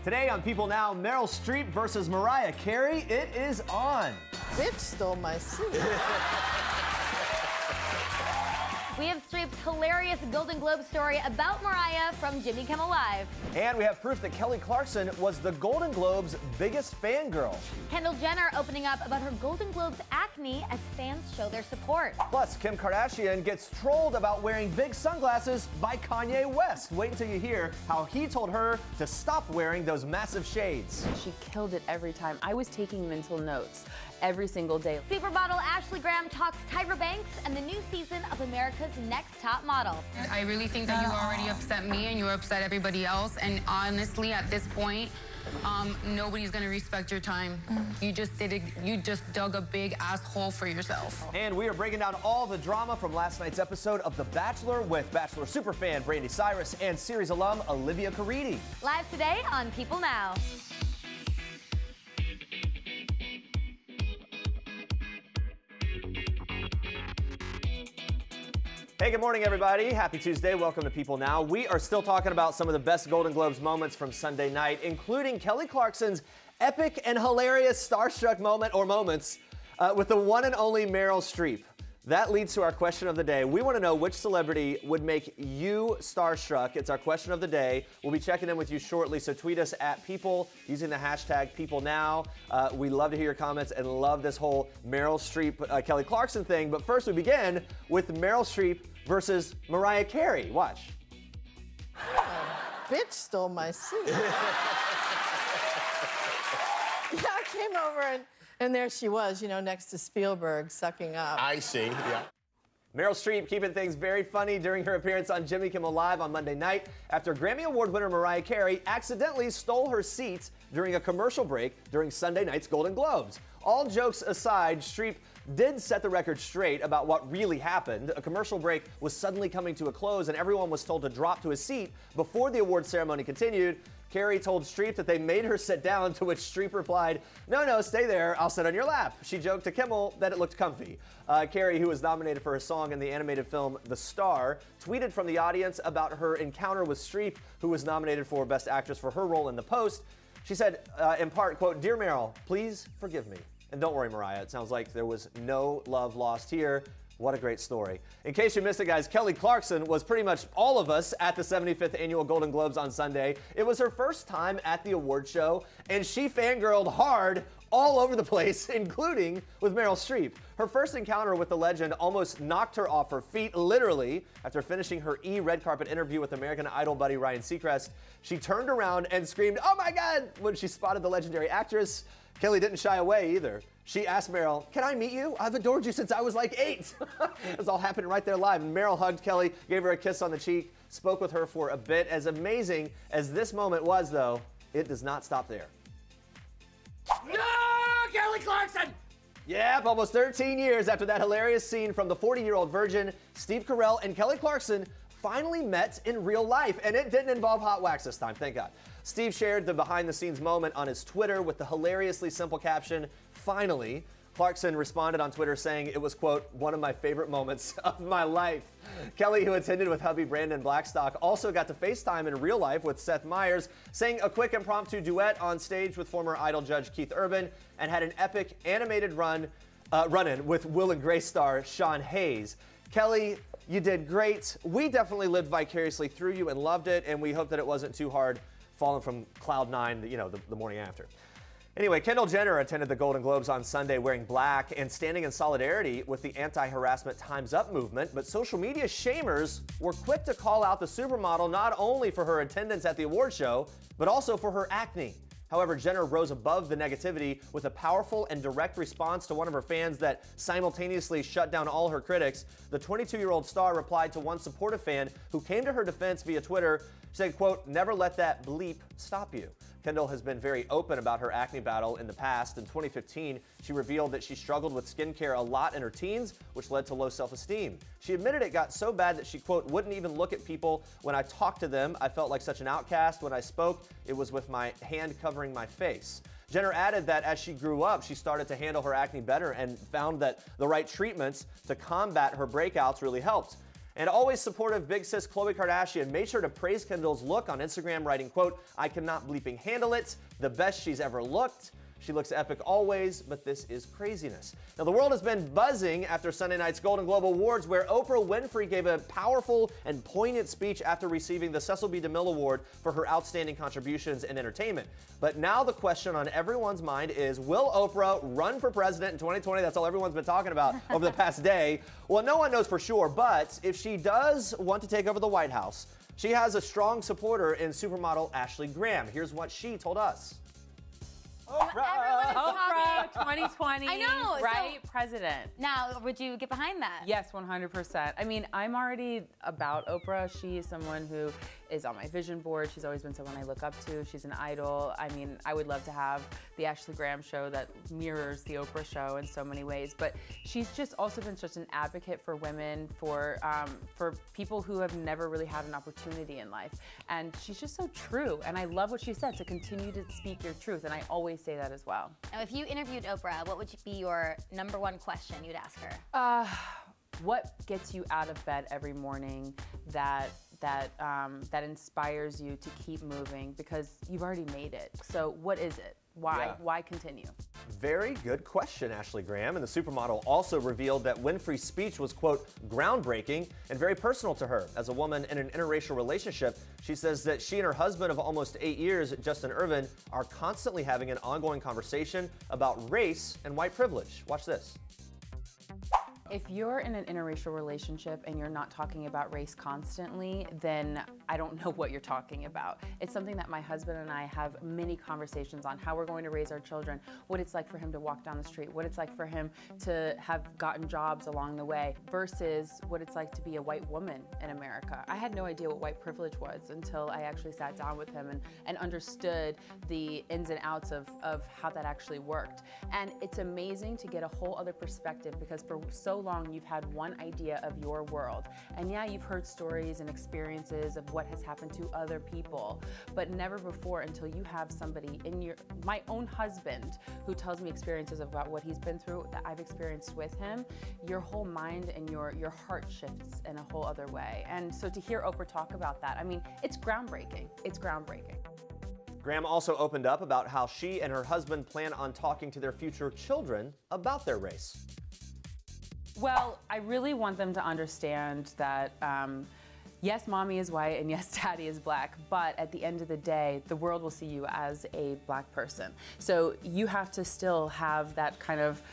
Today on People Now, Meryl Streep versus Mariah Carey. It is on. Bitch stole my suit. We have Streep's hilarious Golden Globe story about Mariah from Jimmy Kimmel Live. And we have proof that Kelly Clarkson was the Golden Globes' biggest fangirl. Kendall Jenner opening up about her Golden Globes acne as fans show their support. Plus, Kim Kardashian gets trolled about wearing big sunglasses by Kanye West. Wait until you hear how he told her to stop wearing those massive shades. She killed it every time. I was taking mental notes every single day. Supermodel Ashley Graham talks Tyra Banks and the new season of America's Next Top Model. I really think that you already upset me and you upset everybody else. And honestly, at this point, nobody's gonna respect your time. You just dug a big ass hole for yourself. And we are breaking down all the drama from last night's episode of The Bachelor with Bachelor superfan Brandi Cyrus and series alum Olivia Caridi. Live today on People Now. Hey, good morning, everybody. Happy Tuesday. Welcome to People Now. We are still talking about some of the best Golden Globes moments from Sunday night, including Kelly Clarkson's epic and hilarious starstruck moments with the one and only Meryl Streep. That leads to our question of the day. We want to know which celebrity would make you starstruck. It's our question of the day. We'll be checking in with you shortly, so tweet us at People using the hashtag PeopleNow. We love to hear your comments and love this whole Meryl Streep, Kelly Clarkson thing. But first, we begin with Meryl Streep versus Mariah Carey. Watch. Bitch stole my suit. Yeah, I came over and there she was, you know, next to Spielberg, sucking up. I see, yeah. Meryl Streep keeping things very funny during her appearance on Jimmy Kimmel Live on Monday night after Grammy Award winner Mariah Carey accidentally stole her seat during a commercial break during Sunday night's Golden Globes. All jokes aside, Streep did set the record straight about what really happened. A commercial break was suddenly coming to a close and everyone was told to drop to a seat before the award ceremony continued. Carey told Streep that they made her sit down, to which Streep replied, "No, stay there, I'll sit on your lap." She joked to Kimmel that it looked comfy. Carey, who was nominated for her song in the animated film The Star, tweeted from the audience about her encounter with Streep, who was nominated for Best Actress for her role in The Post. She said, in part, quote, "Dear Meryl, please forgive me. And don't worry, Mariah, it sounds like there was no love lost here." What a great story. In case you missed it, guys, Kelly Clarkson was pretty much all of us at the 75th Annual Golden Globes on Sunday. It was her first time at the award show, and she fangirled hard all over the place, including with Meryl Streep. Her first encounter with the legend almost knocked her off her feet, literally. After finishing her red carpet interview with American Idol buddy Ryan Seacrest, she turned around and screamed, "Oh my God!" when she spotted the legendary actress. Kelly didn't shy away either. She asked Meryl, "Can I meet you? I've adored you since I was like 8. It was all happening right there live. And Meryl hugged Kelly, gave her a kiss on the cheek, spoke with her for a bit. As amazing as this moment was, though, it does not stop there. No, Kelly Clarkson! Yep, almost 13 years after that hilarious scene from The 40-Year-Old Virgin, Steve Carell and Kelly Clarkson finally met in real life, and it didn't involve hot wax this time, thank God. Steve shared the behind-the-scenes moment on his Twitter with the hilariously simple caption, "Finally." Clarkson responded on Twitter saying it was, quote, "one of my favorite moments of my life." Kelly, who attended with hubby Brandon Blackstock, also got to FaceTime in real life with Seth Meyers, sang a quick impromptu duet on stage with former Idol judge Keith Urban, and had an epic animated run-in with Will and Grace star Sean Hayes. Kelly, you did great. We definitely lived vicariously through you and loved it, and we hope that it wasn't too hard falling from cloud nine, you know, the morning after. Anyway, Kendall Jenner attended the Golden Globes on Sunday wearing black and standing in solidarity with the anti-harassment Time's Up movement, but social media shamers were quick to call out the supermodel not only for her attendance at the award show, but also for her acne. However, Jenner rose above the negativity with a powerful and direct response to one of her fans that simultaneously shut down all her critics. The 22-year-old star replied to one supportive fan who came to her defense via Twitter. She said, quote, "Never let that bleep stop you." Kendall has been very open about her acne battle in the past. In 2015, she revealed that she struggled with skincare a lot in her teens, which led to low self-esteem. She admitted it got so bad that she, quote, "wouldn't even look at people when I talked to them. I felt like such an outcast. When I spoke, it was with my hand covering my face." Jenner added that as she grew up, she started to handle her acne better and found that the right treatments to combat her breakouts really helped. And always supportive big sis Khloe Kardashian made sure to praise Kendall's look on Instagram, writing, quote, "I cannot bleeping handle it. The best she's ever looked. She looks epic always, but this is craziness." Now, the world has been buzzing after Sunday night's Golden Globe Awards, where Oprah Winfrey gave a powerful and poignant speech after receiving the Cecil B. DeMille Award for her outstanding contributions in entertainment. But now the question on everyone's mind is, will Oprah run for president in 2020? That's all everyone's been talking about over the past day. Well, no one knows for sure, but if she does want to take over the White House, she has a strong supporter in supermodel Ashley Graham. Here's what she told us. Oprah 2020, I know, right? President. Now, would you get behind that? Yes, 100%. I mean, I'm already about Oprah. She is someone who is on my vision board. She's always been someone I look up to. She's an idol. I mean, I would love to have the Ashley Graham show that mirrors the Oprah show in so many ways. But she's just also been such an advocate for women, for people who have never really had an opportunity in life. And she's just so true. And I love what she said, to continue to speak your truth. And I always say that as well. Now, if you interviewed Oprah, what would be your #1 question you'd ask her? What gets you out of bed every morning that inspires you to keep moving, because you've already made it? So what is it? Why? Yeah. Why continue? Very good question, Ashley Graham. And the supermodel also revealed that Winfrey's speech was, quote, groundbreaking and very personal to her. As a woman in an interracial relationship, she says that she and her husband of almost 8 years, Justin Irvin, are constantly having an ongoing conversation about race and white privilege. Watch this. If you're in an interracial relationship and you're not talking about race constantly, then I don't know what you're talking about. It's something that my husband and I have many conversations on, how we're going to raise our children, what it's like for him to walk down the street, what it's like for him to have gotten jobs along the way, versus what it's like to be a white woman in America. I had no idea what white privilege was until I actually sat down with him and understood the ins and outs of how that actually worked. And it's amazing to get a whole other perspective, because for so long you've had one idea of your world, and yeah, you've heard stories and experiences of what has happened to other people, but never before until you have somebody in my own husband who tells me experiences about what he's been through that I've experienced with him. Your whole mind and your heart shifts in a whole other way. And so to hear Oprah talk about that, I mean, it's groundbreaking. It's groundbreaking. Graham also opened up about how she and her husband plan on talking to their future children about their race. Well, I really want them to understand that, yes, mommy is white and yes, daddy is black, but at the end of the day, the world will see you as a black person. So you have to still have that kind of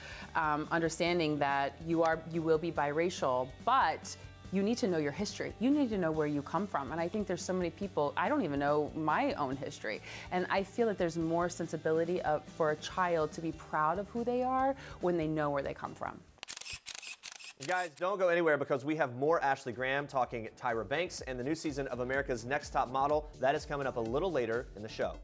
understanding that you will be biracial, but you need to know your history. You need to know where you come from. And I think there's so many people, I don't even know my own history. And I feel that there's more sensibility for a child to be proud of who they are when they know where they come from. Guys, don't go anywhere, because we have more Ashley Graham talking Tyra Banks and the new season of America's Next Top Model. That is coming up a little later in the show.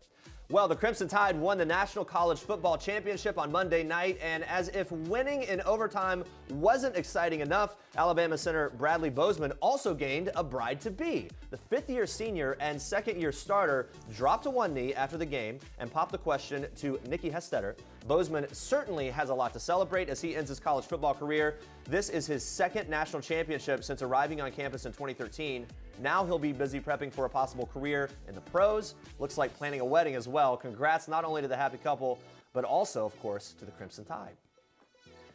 Well, the Crimson Tide won the National College Football Championship on Monday night, and as if winning in overtime wasn't exciting enough, Alabama center Bradley Bozeman also gained a bride-to-be. The fifth-year senior and second-year starter dropped to one knee after the game and popped the question to Nikki Hestetter. Bozeman certainly has a lot to celebrate as he ends his college football career. This is his second national championship since arriving on campus in 2013. Now he'll be busy prepping for a possible career in the pros. Looks like planning a wedding as well. Congrats not only to the happy couple, but also, of course, to the Crimson Tide.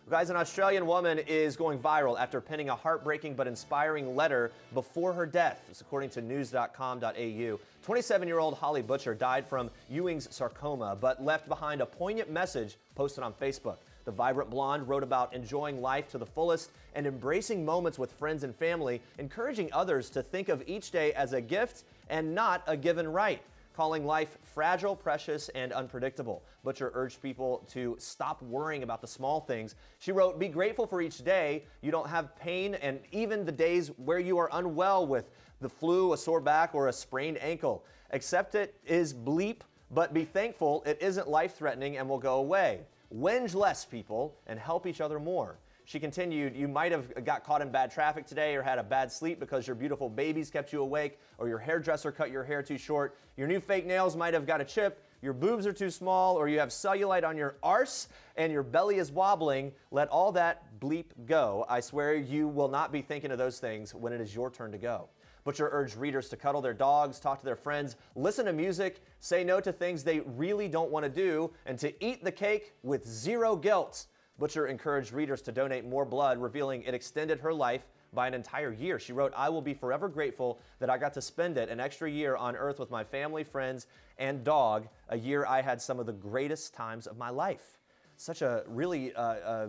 Guys, an Australian woman is going viral after penning a heartbreaking but inspiring letter before her death. This according to news.com.au. 27-year-old Holly Butcher died from Ewing's sarcoma, but left behind a poignant message posted on Facebook. The vibrant blonde wrote about enjoying life to the fullest and embracing moments with friends and family, encouraging others to think of each day as a gift and not a given right, calling life fragile, precious, and unpredictable. Butcher urged people to stop worrying about the small things. She wrote, "Be grateful for each day you don't have pain, and even the days where you are unwell with the flu, a sore back, or a sprained ankle. Accept it is bleep, but be thankful it isn't life-threatening and will go away. Whinge less, people, and help each other more." She continued, you might have got caught in bad traffic today or had a bad sleep because your beautiful babies kept you awake, or your hairdresser cut your hair too short. Your new fake nails might have got a chip. Your boobs are too small, or you have cellulite on your arse and your belly is wobbling. Let all that bleep go. I swear you will not be thinking of those things when it is your turn to go. Butcher urged readers to cuddle their dogs, talk to their friends, listen to music, say no to things they really don't want to do, and to eat the cake with zero guilt. Butcher encouraged readers to donate more blood, revealing it extended her life by an entire year. She wrote, I will be forever grateful that I got to spend it an extra year on Earth with my family, friends, and dog, a year I had some of the greatest times of my life. Such a really, I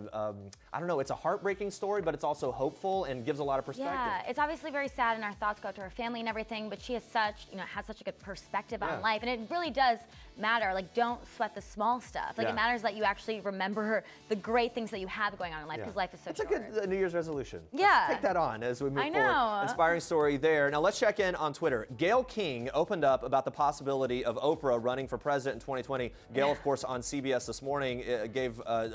don't know, it's a heartbreaking story, but it's also hopeful and gives a lot of perspective. Yeah, it's obviously very sad and our thoughts go out to her family and everything, but she has such, has such a good perspective on life, and it really does matter. Like, don't sweat the small stuff. Like, it matters that you actually remember the great things that you have going on in life, because life is so short. It's a good New Year's resolution. Yeah. Let's take that on as we move I forward. know. Inspiring story there. Now let's check in on Twitter. Gayle King opened up about the possibility of Oprah running for president in 2020. Gayle, of course, on CBS this morning gave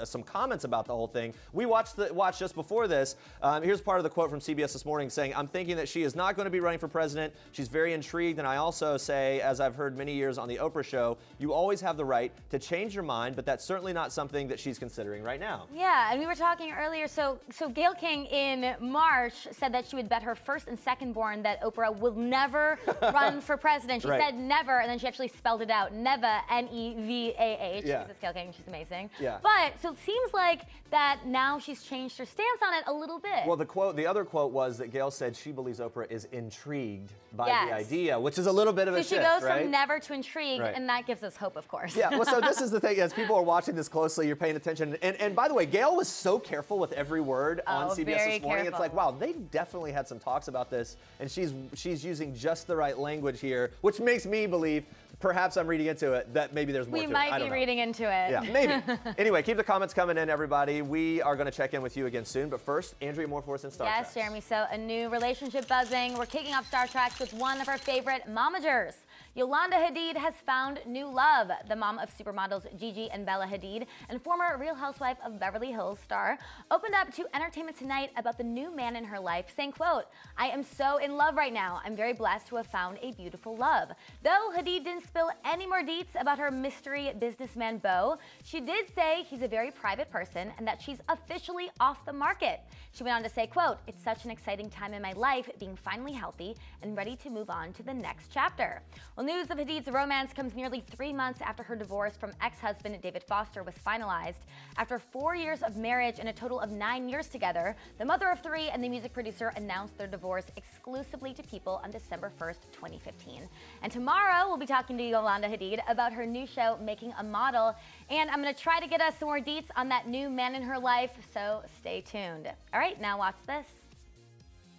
some comments about the whole thing. We watched just before this. Here's part of the quote from CBS this morning saying, I'm thinking that she is not going to be running for president. She's very intrigued, and I also say, as I've heard many years on the Oprah show, you always have the right to change your mind, but that's certainly not something that she's considering right now. Yeah, and we were talking earlier, so Gayle King in March said that she would bet her first and second born that Oprah will never run for president. She said never, and then she actually spelled it out, Neva, N-E-V-A-H. Yeah. She's Gayle King, she's amazing. Yeah. But, so it seems like that now she's changed her stance on it a little bit. Well, the other quote was that Gayle said she believes Oprah is intrigued by the idea, which is a little bit of a shift, So she goes from never to intrigued, and that gives us hope, of course. Yeah, well, so this is the thing, as people are watching this closely, you're paying attention. And by the way, Gayle was so careful with every word on CBS this morning. Careful. It's like, wow, they definitely had some talks about this, and she's using just the right language here, which makes me believe, perhaps I'm reading into it, that maybe there's more to it. We might be reading into it. Yeah, maybe. Anyway, keep the comments coming in, everybody. We are going to check in with you again soon, but first, Andrea, more for us in Star Trek. Yes, Jeremy, so a new relationship buzzing. We're kicking off Star Trek with one of our favorite momagers. Yolanda Hadid has found new love. The mom of supermodels Gigi and Bella Hadid and former Real Housewife of Beverly Hills star opened up to Entertainment Tonight about the new man in her life, saying, quote, I am so in love right now. I'm very blessed to have found a beautiful love. Though Hadid didn't spill any more deets about her mystery businessman Bo, she did say he's a very private person and that she's officially off the market. She went on to say, quote, it's such an exciting time in my life being finally healthy and ready to move on to the next chapter. Well, news of Hadid's romance comes nearly 3 months after her divorce from ex-husband David Foster was finalized. After 4 years of marriage and a total of 9 years together, the mother of 3 and the music producer announced their divorce exclusively to People on December 1st, 2015. And tomorrow, we'll be talking to Yolanda Hadid about her new show, Making a Model. And I'm going to try to get us some more deets on that new man in her life, so stay tuned. All right, now watch this.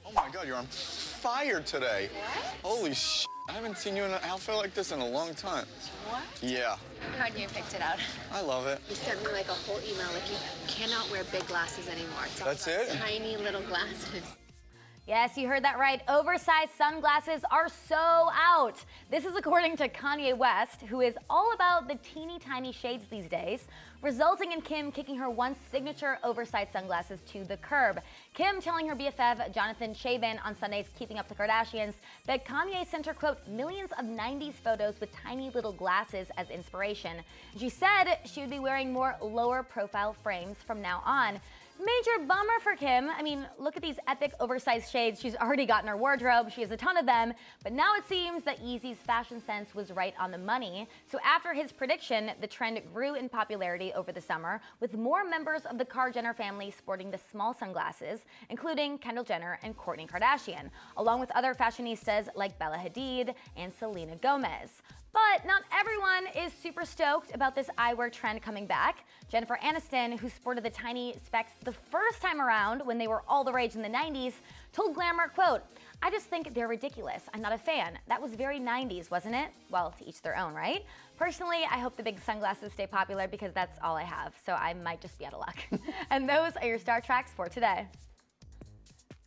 Oh my God, you're on fire today. What? Holy shit. I haven't seen you in an outfit like this in a long time. What? Yeah. Kanye picked it out. I love it. He sent me like a whole email, like you cannot wear big glasses anymore. It's all That's it? Tiny little glasses. Yes, you heard that right. Oversized sunglasses are so out. This is according to Kanye West, who is all about the teeny tiny shades these days, resulting in Kim kicking her once signature oversized sunglasses to the curb. Kim telling her BFF, Jonathan Chabin, on Sunday's Keeping Up the Kardashians, that Kanye sent her, quote, millions of 90s photos with tiny little glasses as inspiration. She said she would be wearing more lower profile frames from now on. Major bummer for Kim. I mean, look at these epic oversized shades she's already got in her wardrobe. She has a ton of them, but now it seems that Yeezy's fashion sense was right on the money. So after his prediction, the trend grew in popularity over the summer, with more members of the Jenner family sporting the small sunglasses, including Kendall Jenner and Kourtney Kardashian, along with other fashionistas like Bella Hadid and Selena Gomez. But not everyone is super stoked about this eyewear trend coming back. Jennifer Aniston, who sported the tiny specs the first time around when they were all the rage in the 90s, told Glamour, quote, I just think they're ridiculous. I'm not a fan. That was very 90s, wasn't it? Well, to each their own, right? Personally, I hope the big sunglasses stay popular because that's all I have, so I might just be out of luck. And those are your Star Treks for today.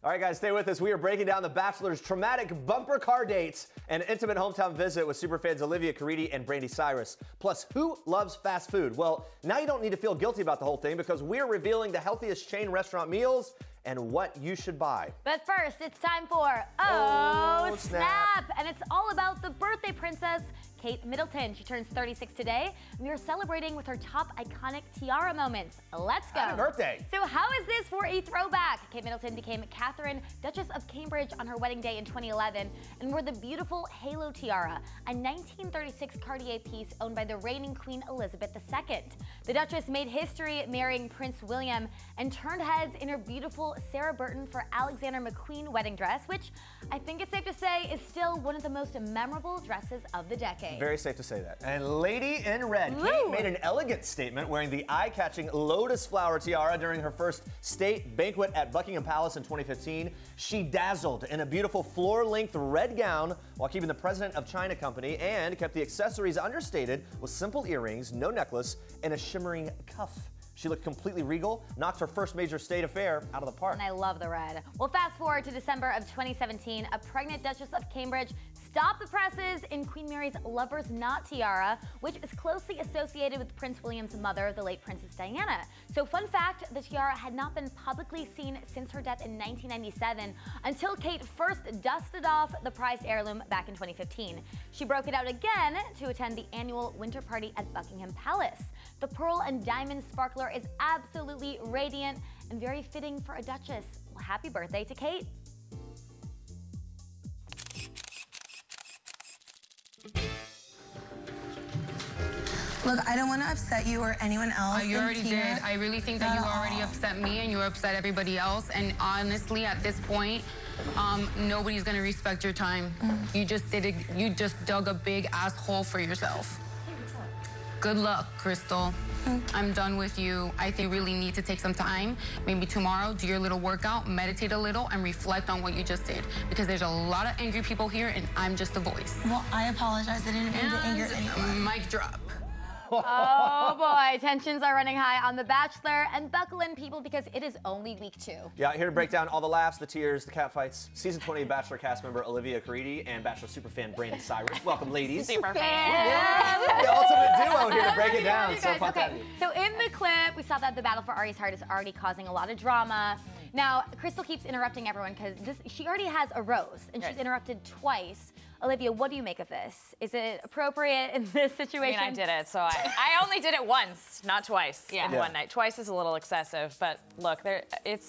All right, guys, stay with us. We are breaking down the Bachelor's traumatic bumper car dates and intimate hometown visit with superfans Olivia Caridi and Brandi Cyrus. Plus, who loves fast food? Well, now you don't need to feel guilty about the whole thing because we're revealing the healthiest chain restaurant meals and what you should buy. But first, it's time for Oh, Snap! And it's all about the birthday princess, Kate Middleton. She turns 36 today. We are celebrating with her top iconic tiara moments. Let's go. Happy birthday. So how is this for a throwback? Kate Middleton became Catherine, Duchess of Cambridge on her wedding day in 2011 and wore the beautiful halo tiara, a 1936 Cartier piece owned by the reigning Queen Elizabeth II. The Duchess made history marrying Prince William and turned heads in her beautiful Sarah Burton for Alexander McQueen wedding dress, which I think it's safe to say is still one of the most memorable dresses of the decade. Very safe to say that. And Lady in Red, Kate made an elegant statement wearing the eye-catching lotus flower tiara during her first state banquet at Buckingham Palace in 2015. She dazzled in a beautiful floor-length red gown while keeping the President of China company and kept the accessories understated with simple earrings, no necklace, and a shimmering cuff. She looked completely regal, knocked her first major state affair out of the park. And I love the red. Well, fast forward to December of 2017, a pregnant Duchess of Cambridge stopped the presses in Queen Mary's Lover's Knot tiara, which is closely associated with Prince William's mother, the late Princess Diana. So fun fact, the tiara had not been publicly seen since her death in 1997 until Kate first dusted off the prized heirloom back in 2015. She broke it out again to attend the annual winter party at Buckingham Palace. The pearl and diamond sparkler is absolutely radiant and very fitting for a Duchess. Well, happy birthday to Kate. Look, I don't want to upset you or anyone else. You already did. I really think that you already upset me and you upset everybody else. And honestly, at this point, nobody's gonna respect your time. You just did it. You just dug a big ass hole for yourself. Good luck, Crystal. I'm done with you. I think you really need to take some time, maybe tomorrow, do your little workout, meditate a little, and reflect on what you just did. Because there's a lot of angry people here, and I'm just a voice. Well, I apologize. I didn't mean to anger anyone. Mic drop. Oh boy, tensions are running high on The Bachelor, and buckle in, people, because it is only week 2. Yeah, here to break down all the laughs, the tears, the catfights. Season 20 Bachelor cast member Olivia Caridi and Bachelor superfan Brandi Cyrus. Welcome, ladies. Superfan. Yeah, the ultimate duo here to break it down. So fun to have you. So in the clip, we saw that the battle for Ari's heart is already causing a lot of drama. Now, Crystal keeps interrupting everyone because she already has a rose, and she's interrupted twice. Olivia, what do you make of this? Is it appropriate in this situation? I mean, I did it, so I only did it once, not twice in one night. Twice is a little excessive, but look,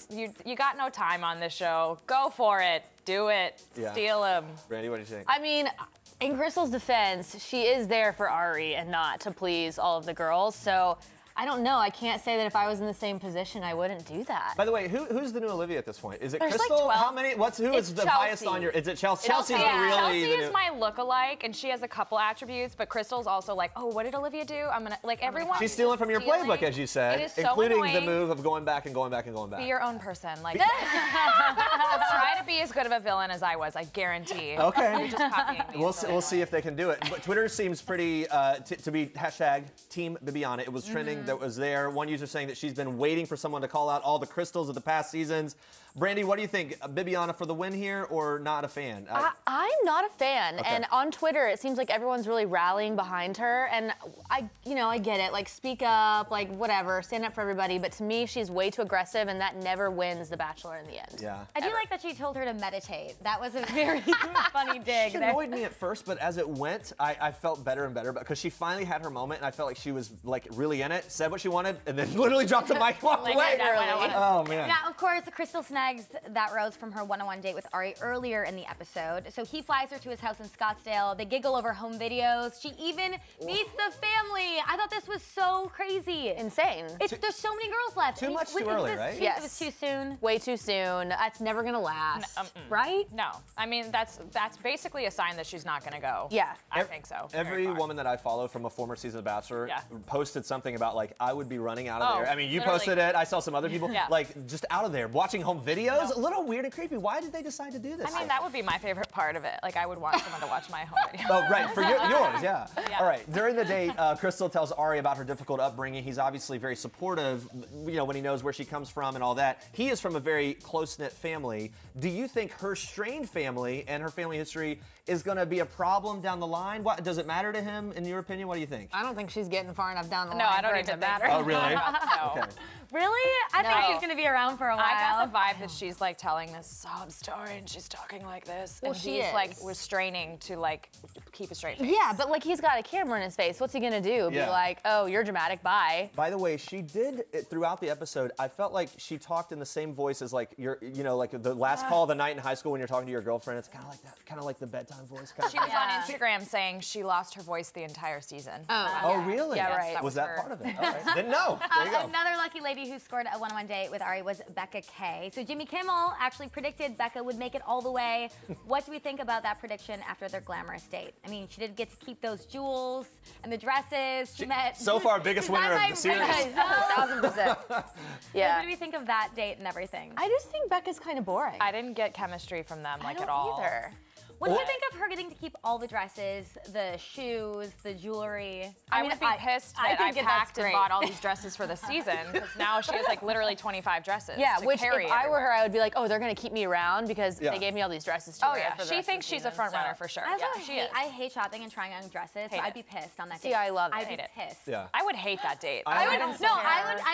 you got no time on this show. Go for it. Do it. Steal him. Brandi, what do you think? I mean, in Crystal's defense, she is there for Ari and not to please all of the girls, so I don't know. I can't say that if I was in the same position, I wouldn't do that. By the way, who's the new Olivia at this point? Is it There's Crystal? like 12. How many? Who is the highest on your? Is it Chelsea? Chelsea's the really. Chelsea is my look-alike, and she has a couple attributes. But Crystal's also like, oh, what did Olivia do? I'm gonna like everyone. She's stealing from your playbook, as you said, It is so including annoying. the move of going back and going back and going back. Be your own person. Like, try to be as good of a villain as I was. I guarantee. Okay. You're just copying me. We'll see if they can do it. But Twitter seems pretty to be hashtag Team Bibiana. It was trending. That was there. One user saying that she's been waiting for someone to call out all the crystals of the past seasons. Brandi, what do you think? Bibiana for the win here, or not a fan? I'm not a fan, and on Twitter it seems like everyone's really rallying behind her, and I get it, like speak up, like whatever, stand up for everybody, but to me she's way too aggressive, and that never wins The Bachelor in the end. Yeah. I do like that she told her to meditate. That was a very funny dig. She annoyed me at first, but as it went, I felt better and better because she finally had her moment, and I felt like she was like really in it, said what she wanted, and then literally dropped the mic, walked away. Oh man. Now, of course, Crystal snags that rose from her one-on-one date with Ari earlier in the episode. So he flies her to his house in Scottsdale. They giggle over home videos. She even meets the family. I thought this was so crazy. Insane. There's so many girls left. Too much too early, right? Yes. It was too soon. Way too soon. That's never gonna last, right? No. I mean, that's basically a sign that she's not gonna go. Yeah. I think so. Every woman that I follow from a former season of Bachelor posted something about like, I would be running out of there. I mean, you posted it. I saw some other people like just out of there watching home videos. A little weird and creepy. Why did they decide to do this? I mean, that would be my favorite part of it. Like, I would want someone to watch my home video. Oh, right. For yours, yeah. All right. During the date, Crystal tells Ari about her difficult upbringing. He's obviously very supportive, you know, when he knows where she comes from and all that. He is from a very close-knit family. Do you think her strained family and her family history is going to be a problem down the line? What, does it matter to him, in your opinion? What do you think? I don't think she's getting far enough down the line. No, I don't for think it it to matter. Oh, really? No. Okay. Really? I think No. she's gonna be around for a while. I got the vibe that she's like telling this sob story and she's talking like this. Well, and she he's is. like restraining to like keep a straight face. Yeah, but like he's got a camera in his face. What's he gonna do? Yeah. Be like, oh, you're dramatic, bye. By the way, she did, throughout the episode, I felt like she talked in the same voice as like your, you know, like the last call of the night in high school when you're talking to your girlfriend. It's kind of like that, kind of like the bedtime voice. She was on Instagram saying she lost her voice the entire season. Oh, really? Yeah, Yes, right. that Was that her. part of it? All right. Didn't know. There you go. Another lucky lady who scored a one-on-one date with Ari was Becca K. So Jimmy Kimmel actually predicted Becca would make it all the way. What do we think about that prediction after their glamorous date? I mean, she did get to keep those jewels and the dresses. She met. So far, biggest winner of the series. 1,000%. Yeah. What do we think of that date and everything? I just think Becca's kind of boring. I didn't get chemistry from them like I don't at all. either. What do you think of her getting to keep all the dresses, the shoes, the jewelry? I would be pissed I that I think that's packed and great. bought all these dresses for the season because now she has like literally 25 dresses. Yeah, to which carry if I were everywhere. her, I would be like, oh, they're gonna keep me around because Yeah. they gave me all these dresses to Oh wear yeah, for the she rest thinks of the she's a season, front so. runner for sure. I Yeah, hate shopping and trying on dresses, so Hate I'd it. be pissed on that See, date. I love it. I'd be Hate it. pissed. Yeah. I would hate that date. I I don't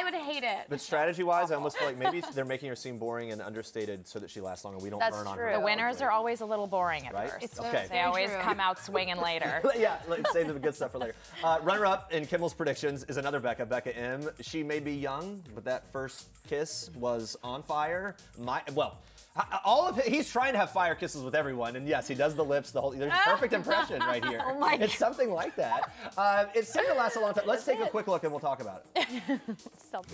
would hate it. But strategy-wise, I almost feel like maybe they're making her seem boring and understated so that she lasts longer. We don't That's burn on true. her. The winners are always a little boring at Right? first. It's okay. They always come out swinging later. Yeah, let's save the good stuff for later. Runner-up in Kimmel's predictions is another Becca M. She may be young, but that first kiss was on fire. He's trying to have fire kisses with everyone, and yes, he does the lips, the whole. There's a perfect impression right here. Oh my It's something like that. It seemed to last a long time. Let's take a quick look and we'll talk about it. Stop.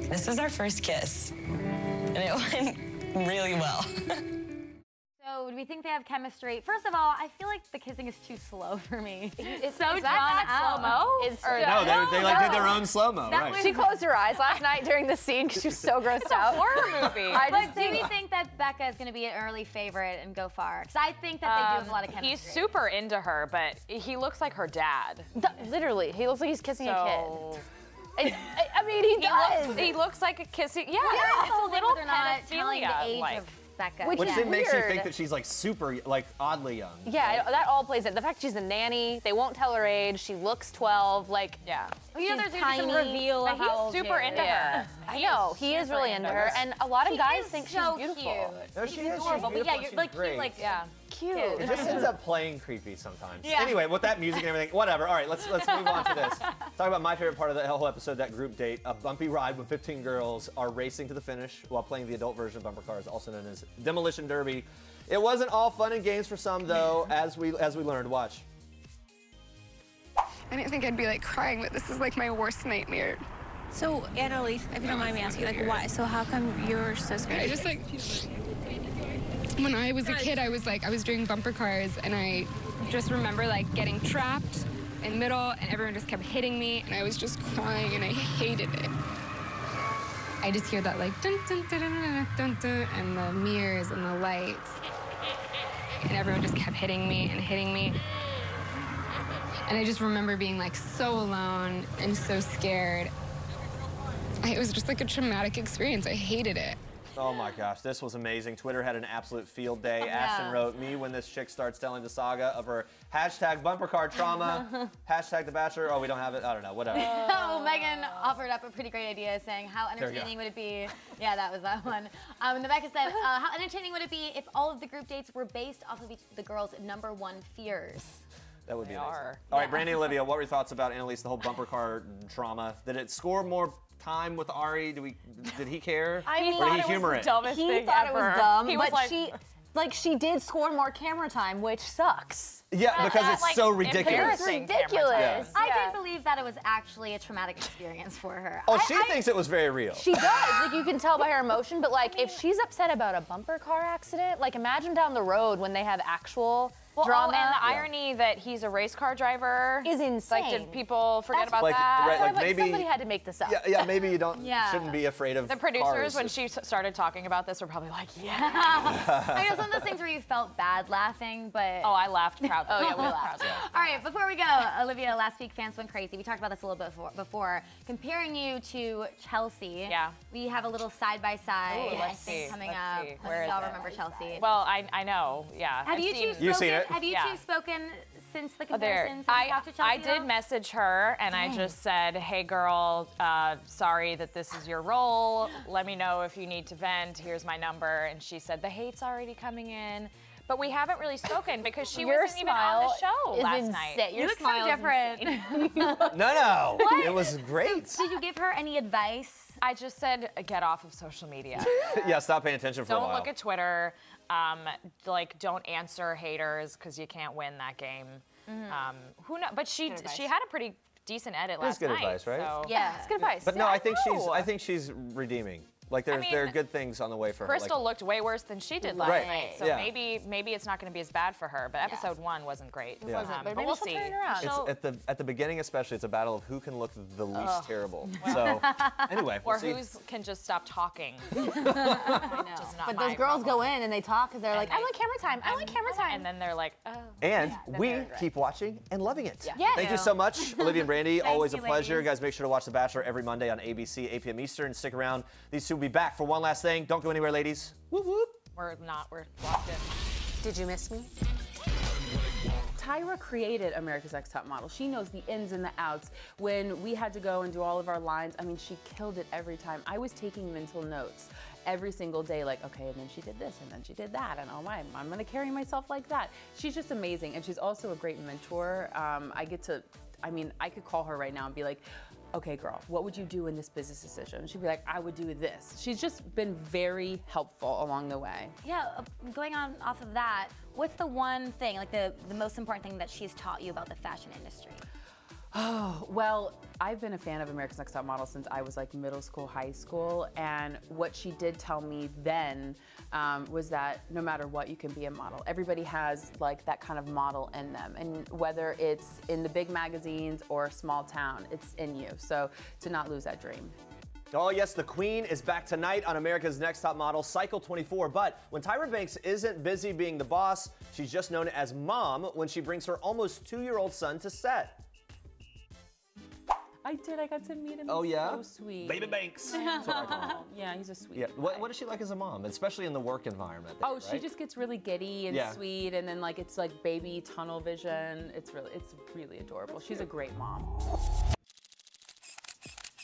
This was our first kiss, and it went really well. So, do we think they have chemistry? First of all, I feel like the kissing is too slow for me. It's so is drawn that not out. slow-mo? They like did their own slow-mo, That right? was- She closed her eyes last night during the scene because she was so grossed out. Horror movie. But do we think that Becca is going to be an early favorite and go far? Because I think that they do have a lot of chemistry. He's super into her, but he looks like her dad. Literally, he looks like he's kissing a So kid. I mean, he does. he looks like a kissing. Yeah, it's it's a little they're not telling the age pedophilia-like. of Becca. Which Which is then makes you weird. think that she's like super, like oddly young. Yeah, that all plays in. The fact she's a nanny, they won't tell her age. She looks 12. Like, Yeah. You know, she's there's usually some tiny, reveal But of how old he's super she is. into her. I know he is really into her, and a lot of She guys is think so she's beautiful. No, she is. She's Adorable, but yeah, beautiful. you're She's like great. cute, like Yeah. Cute. It just ends up playing creepy sometimes. Yeah. Anyway, with that music and everything, whatever. All right, let's move on to this. Talk about my favorite part of the whole episode, that group date, a bumpy ride when 15 girls are racing to the finish while playing the adult version of bumper cars, also known as Demolition Derby. It wasn't all fun and games for some, though, as we learned. Watch. I didn't think I'd be like crying, but this is like my worst nightmare. So, Annalise, if you don't mind me asking, like, why? So how come you're so scared? I just like, when I was a kid, I was doing bumper cars, and I just remember like getting trapped in the middle, and everyone just kept hitting me, and I was just crying, and I hated it. I just hear that like dun dun dun dun dun dun, dun and the mirrors and the lights, and everyone just kept hitting me and hitting me. And I just remember being like so alone and so scared. It was just like a traumatic experience. I hated it. Oh my gosh, this was amazing. Twitter had an absolute field day. Ashton wrote, me when this chick starts telling the saga of her hashtag bumper car trauma, hashtag the Bachelor. Oh, we don't have it? I don't know, whatever. Oh, Megan offered up a pretty great idea saying, how entertaining would it be? Yeah, that was that one. And Rebecca said, how entertaining would it be if all of the group dates were based off of the girls' #1 fears? That would be amazing. are. All right, Brandy and Olivia, what were your thoughts about Annalise, the whole bumper car drama? Did it score more time with Ari? Did he care? I mean, or did he humor it? He thought it was dumb, but she did score more camera time, which sucks. Yeah, because it's so ridiculous. It's ridiculous. Yeah. I can't believe that it was actually a traumatic experience for her. Oh, she thinks it was very real. She does. Like, you can tell by her emotion, but like if she's upset about a bumper car accident, like imagine down the road when they have actual Well, drama. and the irony that he's a race car driver is insane. Like, did people forget about like, that? right, like maybe somebody had to make this up. Yeah, maybe you don't shouldn't be afraid of the producers cars. when she started talking about this were probably like, yeah. I guess one of those things where you felt bad laughing, but Oh, I laughed proudly. Oh yeah, we laughed. All right, before we go, Olivia, last week fans went crazy. We talked about this a little bit before comparing you to Chelsea. Yeah. We have a little side-by-side Let's see. coming Let's up. see. Where is y'all it? remember Chelsea? Well, I know, yeah. Have you two spoken? You've seen it? Have you two spoken since the comparisons? I Have you talked to Chelsea did message her and I just said, hey girl, sorry that this is your role. Let me know if you need to vent. Here's my number. And she said, the hate's already coming in. But we haven't really spoken because she wasn't even on the show last night. You look so different. No. What? It was great. Did you give her any advice? I just said, get off of social media. Yeah, stop paying attention for a while. Don't look at Twitter. Like, don't answer haters because you can't win that game. Who knows? But she had a pretty decent edit last night. That's good advice, right? So. Yeah, it's good advice. But no, Yeah, I think she's redeeming. Like there are good things on the way for her. Crystal Like, looked way worse than she did last night, so maybe it's not going to be as bad for her. But episode 1 wasn't great. It wasn't, but maybe we'll she'll see. turn it around. It's at the beginning especially, it's a battle of who can look the least terrible. So anyway, or we'll see. who can just stop talking. But those girls go in and they talk because they're like, I want camera time. I want camera time. And then they're like, oh. And we keep watching and loving it. Yeah. Thank you so much, Olivia and Brandy. Always a you, pleasure. ladies. Guys, make sure to watch The Bachelor every Monday on ABC, 8 p.m. Eastern. Stick around. These two will be back for one last thing. Don't go anywhere, ladies. Whoop, whoop. We're locked in. Did you miss me? Tiara created America's Next Top Model. She knows the ins and the outs. When we had to go and do all of our lines, I mean, she killed it every time. I was taking mental notes every single day, like, okay, and then she did this, and then she did that, and oh my, I'm gonna carry myself like that. She's just amazing, and she's also a great mentor. I could call her right now and be like, okay, girl, what would you do in this business decision? She'd be like, I would do this. She's just been very helpful along the way. Yeah, going on off of that, what's the one thing, like the most important thing that she's taught you about the fashion industry? Oh, well, I've been a fan of America's Next Top Model since I was like middle school, high school, and what she did tell me then was that no matter what, you can be a model. Everybody has like that kind of model in them, and whether it's in the big magazines or small town, it's in you. So to not lose that dream. Oh yes, the Queen is back tonight on America's Next Top Model, Cycle 24. But when Tyra Banks isn't busy being the boss, she's just known as Mom when she brings her almost 2-year-old son to set. I did. I got to meet him. Oh, He's yeah? so sweet. Baby Banks. That's what I call him. Yeah, he's a sweet. Yeah. What is she like as a mom, especially in the work environment? There, Oh, she right? just gets really giddy and sweet, and then like it's like baby tunnel vision. It's really adorable. She's a great mom.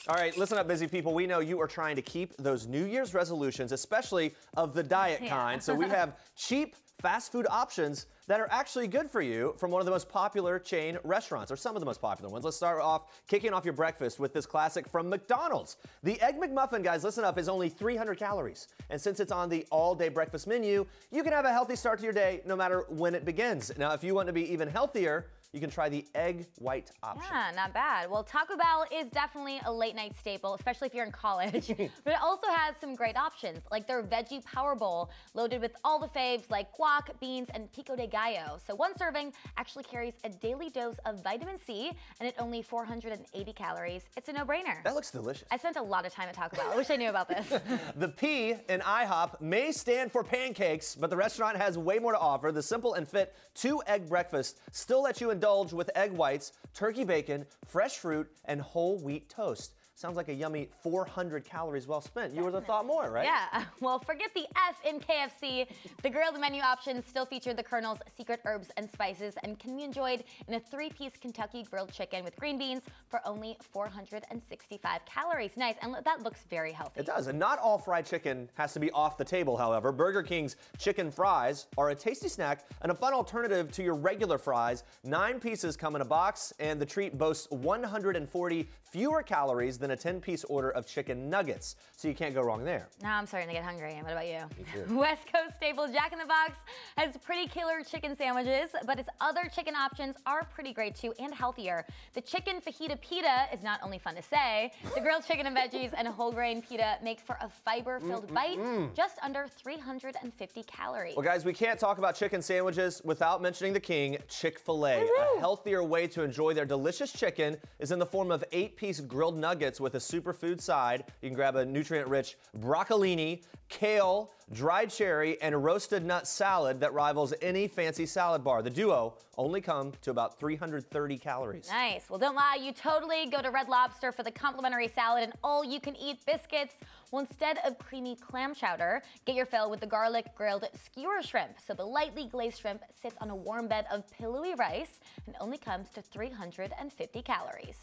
All right, listen up, busy people. We know you are trying to keep those New Year's resolutions, especially of the diet kind. So we have cheap fast food options that are actually good for you from one of the most popular chain restaurants, or some of the most popular ones. Let's start off kicking off your breakfast with this classic from McDonald's. The Egg McMuffin, guys, listen up, is only 300 calories. And since it's on the all-day breakfast menu, you can have a healthy start to your day no matter when it begins. Now, if you want to be even healthier, you can try the egg white option. Yeah, not bad. Well, Taco Bell is definitely a late night staple, especially if you're in college. But it also has some great options, like their Veggie Power Bowl, loaded with all the faves like guac, beans, and pico de gallo. So one serving actually carries a daily dose of vitamin C, and at only 480 calories, it's a no-brainer. That looks delicious. I spent a lot of time at Taco Bell. I wish I knew about this. The P in IHOP may stand for pancakes, but the restaurant has way more to offer. The simple and fit 2-egg breakfast still lets you indulge with egg whites, turkey bacon, fresh fruit, and whole wheat toast. Sounds like a yummy 400 calories well spent. You would have thought more, right? Yeah, well, forget the F in KFC. The grilled menu options still feature the Colonel's secret herbs and spices and can be enjoyed in a 3-piece Kentucky grilled chicken with green beans for only 465 calories. Nice, and that looks very healthy. It does, and not all fried chicken has to be off the table, however. Burger King's chicken fries are a tasty snack and a fun alternative to your regular fries. 9 pieces come in a box, and the treat boasts 140 fewer calories than a 10-piece order of chicken nuggets, so you can't go wrong there. Now I'm starting to get hungry. What about you? Me too. West Coast staple Jack in the Box has pretty killer chicken sandwiches, but its other chicken options are pretty great too and healthier. The chicken fajita pita is not only fun to say, the grilled chicken and veggies and whole grain pita make for a fiber-filled bite, just under 350 calories. Well, guys, we can't talk about chicken sandwiches without mentioning the king, Chick-fil-A. A healthier way to enjoy their delicious chicken is in the form of 8-piece grilled nuggets with a superfood side. You can grab a nutrient-rich broccolini, kale, dried cherry, and a roasted nut salad that rivals any fancy salad bar. The duo only come to about 330 calories. Nice. Well, don't lie. You totally go to Red Lobster for the complimentary salad and all-you-can-eat biscuits. Well, instead of creamy clam chowder, get your fill with the garlic grilled skewer shrimp. So the lightly glazed shrimp sits on a warm bed of pillowy rice and only comes to 350 calories.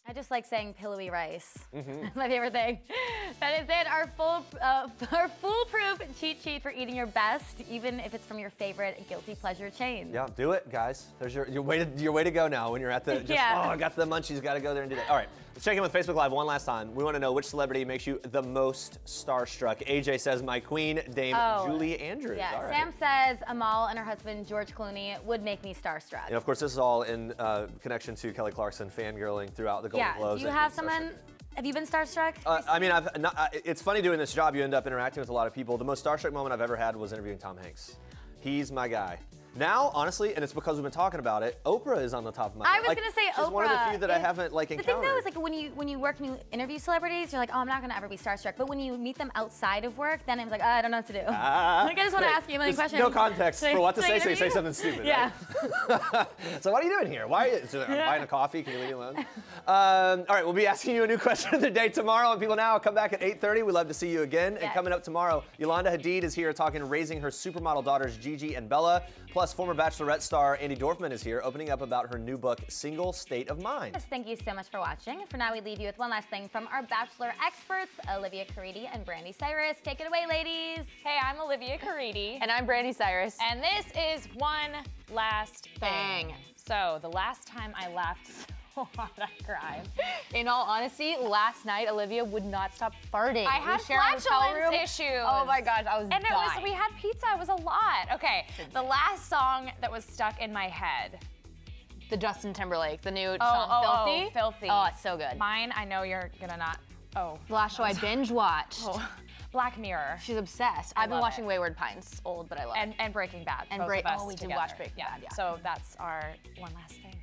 I just like saying pillowy rice. My favorite thing. That is it. Our foolproof cheat sheet for eating your best, even if it's from your favorite guilty pleasure chain. Yeah, do it, guys. There's your way to go now when you're at the. Oh, I got the munchies. Got to go there and do that. All right, let's check in with Facebook Live one last time. We want to know which celebrity makes you the most starstruck. AJ says my queen, Dame Julie Andrews. Yeah, all right. Sam says Amal and her husband George Clooney would make me starstruck. And of course, this is all in connection to Kelly Clarkson fangirling throughout the Golden Globes. Do you have someone? Have you been starstruck? I mean, it's funny doing this job. You end up interacting with a lot of people. The most starstruck moment I've ever had was interviewing Tom Hanks. He's my guy. Now, honestly, and it's because we've been talking about it, Oprah is on the top of my list. I was gonna say Oprah. She's one of the few that I haven't encountered. The thing though is when you work and you interview celebrities, you're like, oh, I'm not gonna ever be starstruck. But when you meet them outside of work, then I'm like, I don't know what to do. I just want to ask you a million questions. No context for what to say, so you say something stupid. Yeah. Right? So what are you doing here? Why are you? So I'm buying a coffee. Can you leave me alone? All right, we'll be asking you a new question of the day tomorrow on People Now. Come back at 8:30. We'd love to see you again. And coming up tomorrow, Yolanda Hadid is here talking raising her supermodel daughters Gigi and Bella. Plus, former Bachelorette star Andy Dorfman is here opening up about her new book, Single State of Mind. Yes, thank you so much for watching. For now, we leave you with one last thing from our Bachelor experts, Olivia Caridi and Brandy Cyrus. Take it away, ladies. Hey, I'm Olivia Caridi. And I'm Brandy Cyrus. And this is one last thing. So, the last time I laughed so hard I cried. In all honesty, last night Olivia would not stop farting. I had flatulence issues. Oh my gosh, I was dying. And we had pizza, it was a lot. Okay, the last song that was stuck in my head. The Justin Timberlake, the new song, Filthy. Oh, Filthy. Oh, it's so good. Mine, I know you're gonna not, The last show I binge watched. Black Mirror. She's obsessed. I've been watching Wayward Pines, old, but I love it. And Breaking Bad. And we did watch Breaking Bad, yeah. So that's our one last thing.